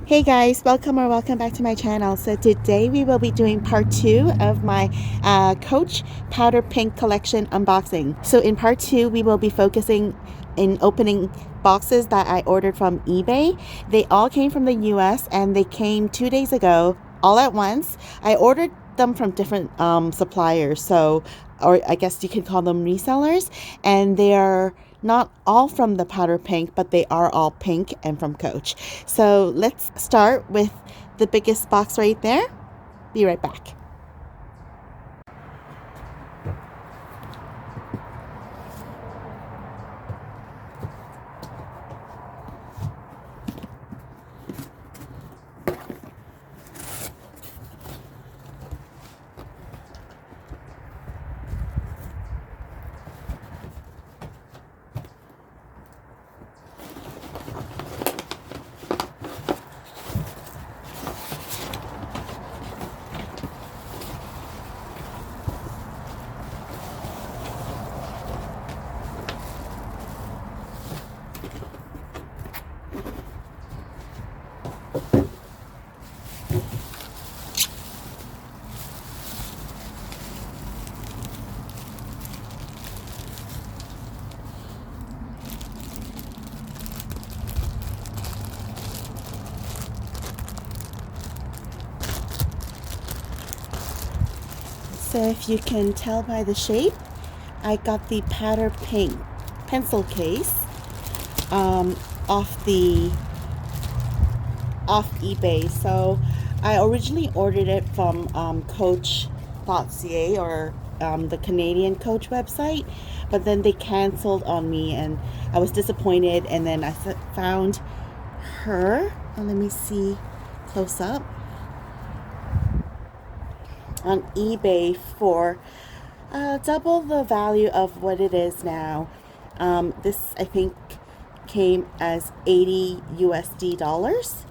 Hey guys, welcome back to my channel. So today we will be doing part 2 of my Coach Powder Pink collection unboxing. So in part 2 we will be focusing in opening boxes that I ordered from eBay. They all came from the US and they came 2 days ago all at once. I ordered them from different suppliers, so, or I guess you could call them resellers, and they are not all from the powder pink, but they are all pink and from Coach. So let's start with the biggest box right there. Be right back. So if you can tell by the shape, I got the powder pink pencil case off eBay. So I originally ordered it from Coach.ca, or the Canadian Coach website, but then they canceled on me and I was disappointed, and then I found her, let me see close up, on eBay for double the value of what it is now. This I think came as 80 USD dollars,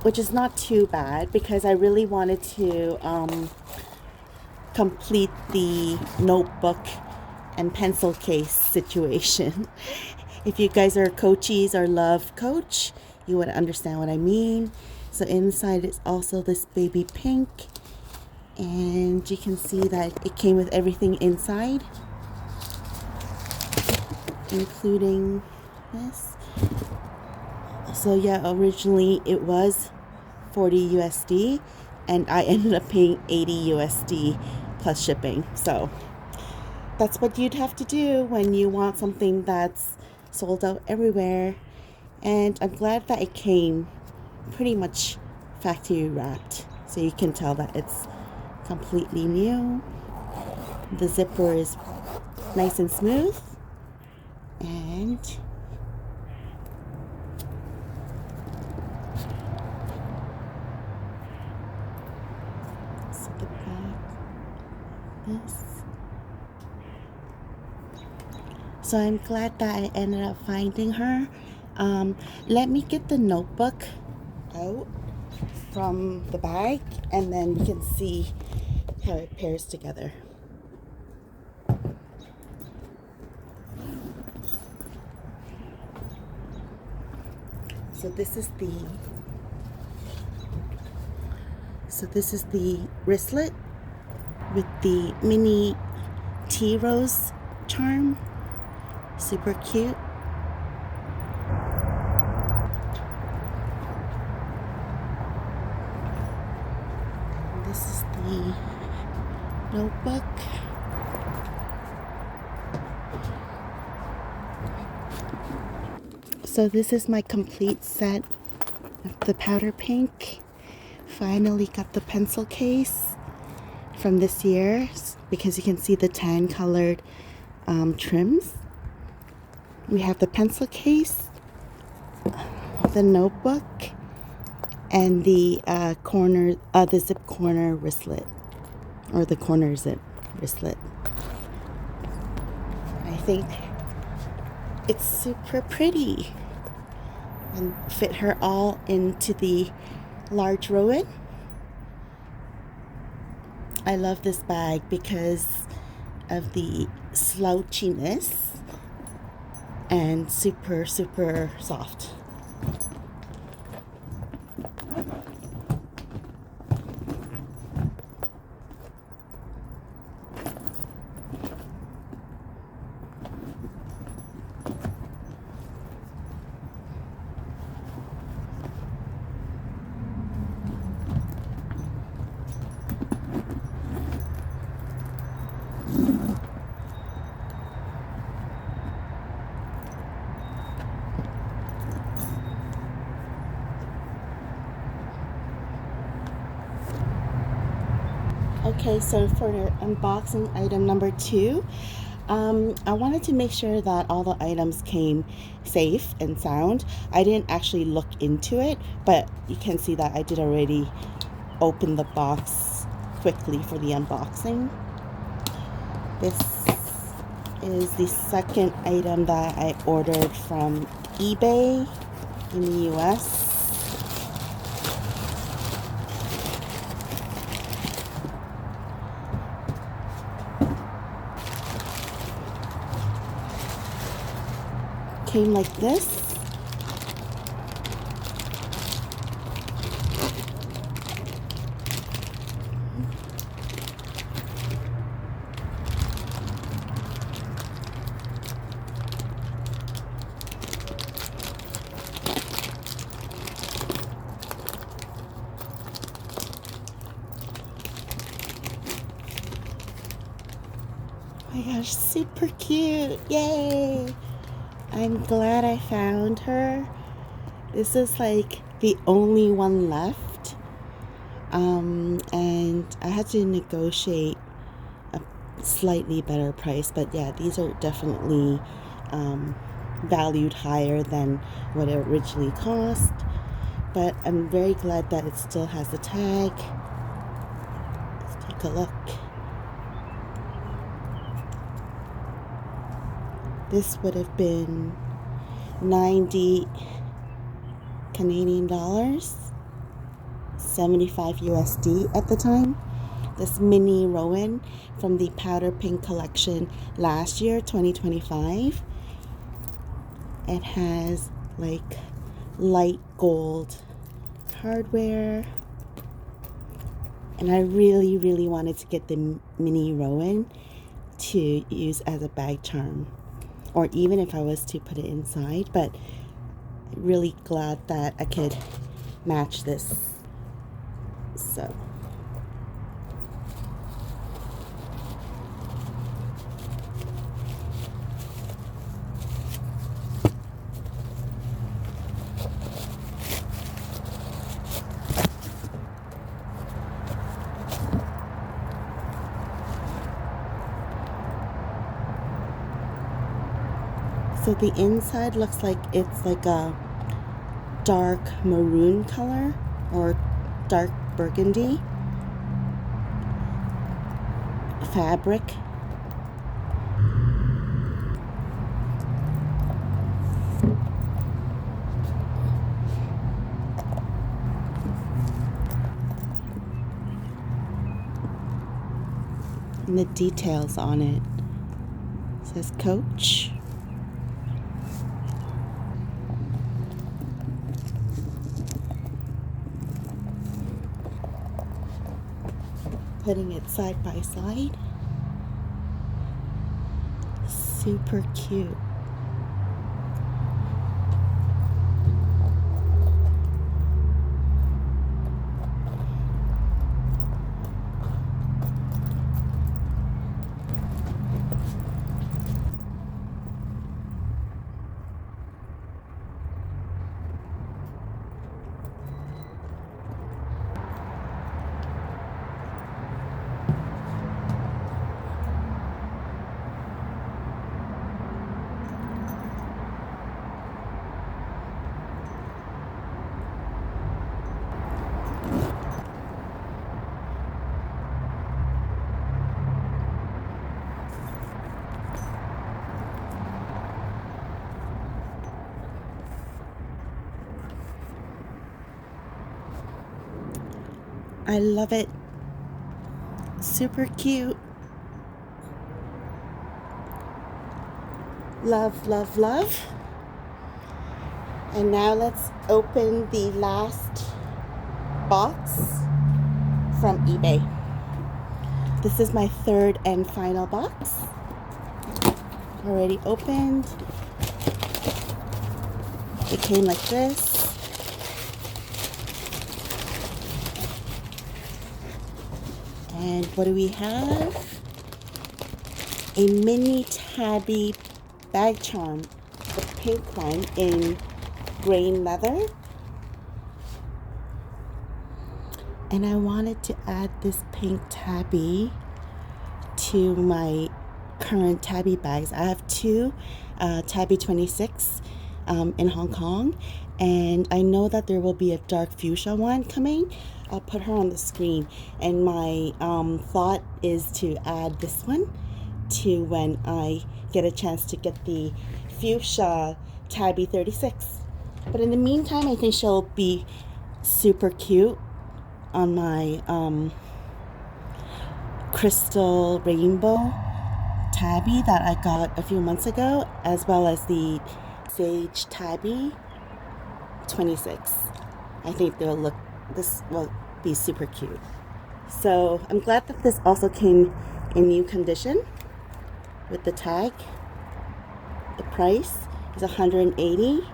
which is not too bad because I really wanted to complete the notebook and pencil case situation. If you guys are Coachies or love Coach, you would understand what I mean. So inside is also this baby pink, and you can see that it came with everything inside, including this. So yeah, originally it was 40 USD and I ended up paying 80 USD plus shipping. So that's what you'd have to do when you want something that's sold out everywhere. And I'm glad that it came pretty much factory wrapped, so you can tell that it's completely new. The zipper is nice and smooth, and let's get back this. So I'm glad that I ended up finding her. Let me get the notebook out from the bag and then you can see how it pairs together. So this is the wristlet with the mini tea rose charm. Super cute. And this is the notebook. So this is my complete set of the powder pink. Finally got the pencil case from this year because you can see the tan colored trims. We have the pencil case, the notebook, and the the zip corner wristlet, or the corner zip wristlet. I think it's super pretty and fit her all into the large Rowan. I love this bag because of the slouchiness and super soft. Okay, so for unboxing item number 2, I wanted to make sure that all the items came safe and sound. I didn't actually look into it, but you can see that I did already open the box quickly for the unboxing. This is the second item that I ordered from eBay in the US. Came like this. Oh my gosh, super cute. Yay! I'm glad I found her. This is like the only one left. And I had to negotiate a slightly better price, but yeah, these are definitely valued higher than what it originally cost. But I'm very glad that it still has the tag. Let's take a look. This would have been 90 Canadian dollars, 75 USD at the time. This mini Rowan from the Powder Pink collection last year, 2025. It has like light gold hardware. And I really, really wanted to get the mini Rowan to use as a bag charm, or even if I was to put it inside, but I'm really glad that I could match this. So the inside looks like it's like a dark maroon color or dark burgundy fabric. And the details on it. It says Coach. Putting it side by side. Super cute. I love it. Super cute. Love, love, love. And now let's open the last box from eBay. This is my third and final box. Already opened. It came like this. And what do we have? A mini tabby bag charm, the pink one in grain leather. And I wanted to add this pink tabby to my current tabby bags. I have two tabby 26 in Hong Kong, and I know that there will be a dark fuchsia one coming. I'll put her on the screen, and my thought is to add this one to when I get a chance to get the fuchsia tabby 36. But in the meantime, I think she'll be super cute on my crystal rainbow tabby that I got a few months ago, as well as the sage tabby 26. I think this will be super cute. So I'm glad that this also came in new condition with the tag. The price is $180.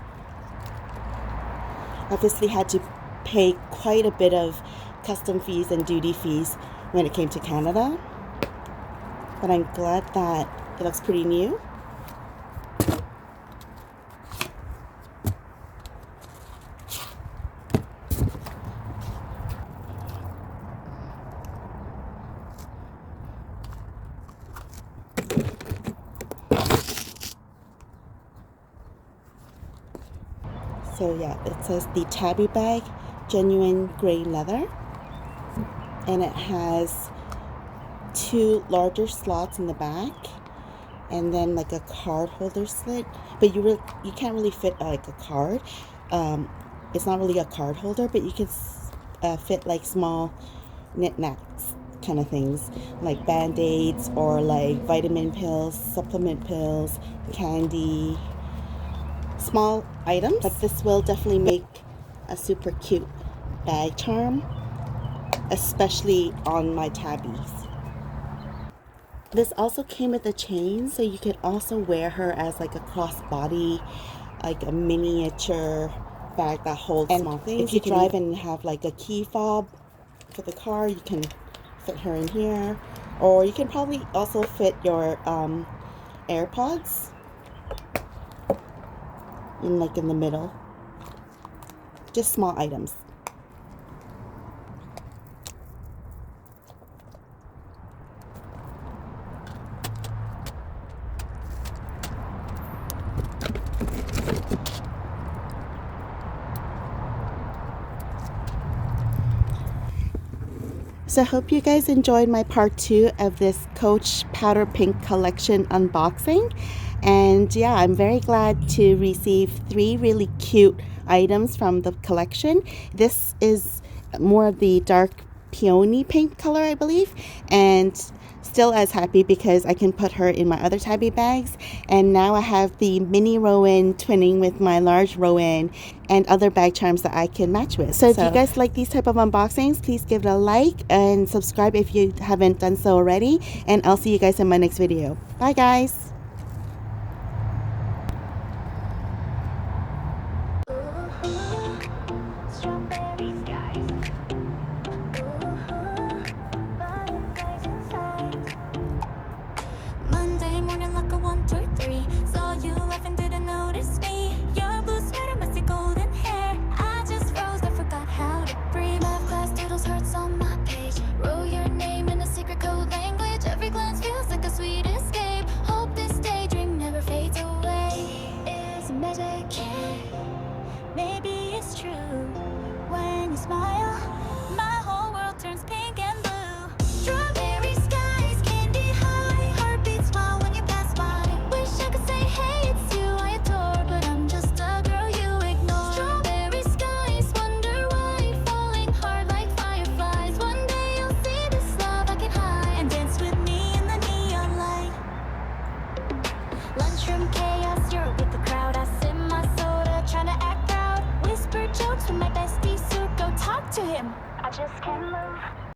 Obviously had to pay quite a bit of custom fees and duty fees when it came to Canada, but I'm glad that it looks pretty new. So yeah, it says the tabby bag, genuine gray leather, and it has two larger slots in the back, and then like a card holder slit. But you can't really fit like a card. It's not really a card holder, but you can fit like small knickknacks kind of things, like band-aids or like vitamin pills, supplement pills, candy, small items. But this will definitely make a super cute bag charm, especially on my tabbies. This also came with a chain, so you could also wear her as like a crossbody, like a miniature bag that holds small things. If you drive and have like a key fob for the car, you can fit her in here, or you can probably also fit your AirPods in the middle. Just small items. So I hope you guys enjoyed my part 2 of this Coach Powder Pink collection unboxing. And yeah, I'm very glad to receive 3 really cute items from the collection. This is more of the dark peony pink color, I believe, and still as happy because I can put her in my other tabby bags. And now I have the mini Rowan twinning with my large Rowan and other bag charms that I can match with. So if you guys like these type of unboxings, please give it a like and subscribe if you haven't done so already. And I'll see you guys in my next video. Bye guys! Maybe it's true. When you smile, my whole world turns pink and blue. Strawberry skies, candy high, heartbeats wild when you pass by. Wish I could say, hey, it's you I adore, but I'm just a girl you ignore. Strawberry skies, wonder why, falling hard like fireflies. One day you'll see this love I can hide, and dance with me in the neon light. Lunchroom chaos, you're with the crowd. I sip my soda, trying to act proud. Whisper jokes with my bestie, so go talk to him. I just can't move.